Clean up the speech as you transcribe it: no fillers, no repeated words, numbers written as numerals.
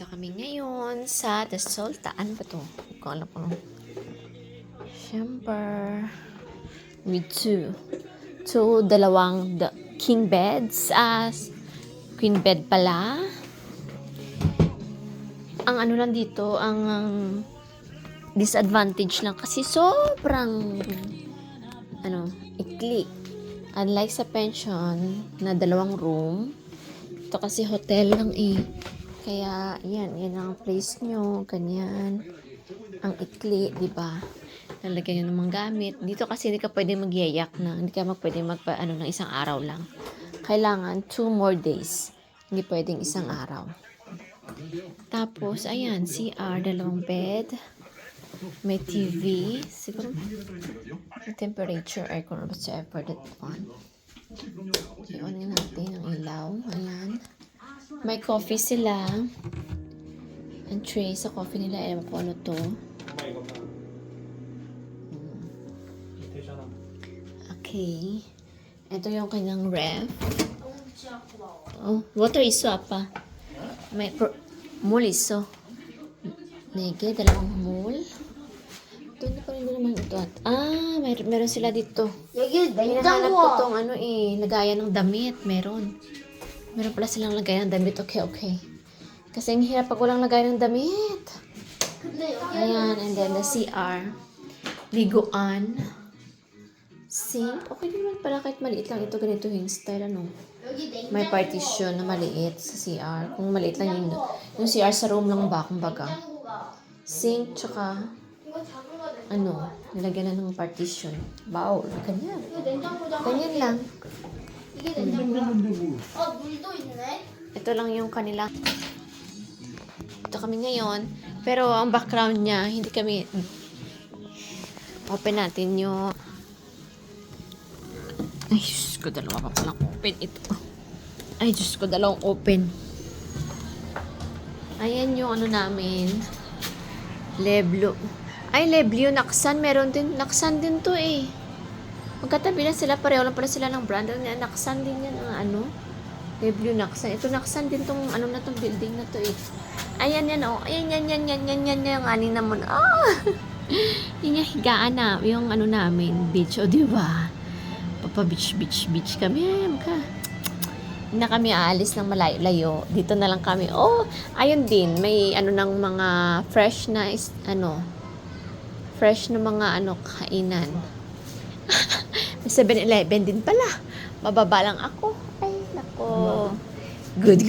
Dito kami ngayon sa The Sultan. Ano ba ito? Hindi ko alam kung ano. Siyempre. With two dalawang king beds. Queen bed pala. Ang ano lang dito, ang disadvantage lang kasi sobrang ikli. Unlike sa pension na 2 room, ito kasi hotel lang eh. Kaya, yan ang place nyo, ganyan. Ang ikli, di ba? Lalagyan nyo ng mga gamit. Dito kasi hindi ka pwede magyayak na, hindi ka pwede ng isang araw lang. Kailangan 2 more days. Hindi pwedeng isang araw. Tapos, ayan, CR, 2 bed. May TV. Siguro, may temperature, aircon, or whatsoever that one. I-on natin ang ilaw. Ayan. May coffee sila. Ang tray sa coffee nila. Ewan ko ano to. Okay. Ito yung kanyang ref. Oh, water iso apa. May mul iso. Nege, 2 mul. Ito, hindi ko rin naman ito. Meron sila dito. Hinahanap ko tong lagayan ng damit. Meron pala silang lagayan ng damit. Okay. Kasi ang hirap pag walang lagayan ng damit. Ayan, and then the CR. Liguan. Sink. Okay din naman pala kahit maliit lang ito. Ganito yung style, May partition na maliit sa CR. Kung maliit lang yung CR sa room lang ba, kumbaga. Sink, tsaka nilagyan na ng partition. Bowl. Ganyan. Ganyan lang. Ito lang yung kanila. Ito kami ngayon. Pero ang background niya, hindi kami open natin yung ay, Diyos ko, 2 pa palang open ito. Ay, Diyos ko, 2 open. Ayan yung namin. Leblo. Ay, Leblo, Naksan. Meron din. Naksan din to eh. Magkatabi na sila. Pareho lang pala sila ng brand. Naksan din yan ang Leblo, Naksan. Ito, Naksan din tong na tong building na to eh. Ayan yan oh. Ayan yan. Yung aning naman. Yung higaan na. Yung namin. Beach. O, diba? Papa-beach kami. Hindi na kami aalis ng malayo. Dito na lang kami. Oh, ayun din. May ng mga fresh na mga kainan. May 7-Eleven din pala. Mababa lang ako. Ay, nako. Good.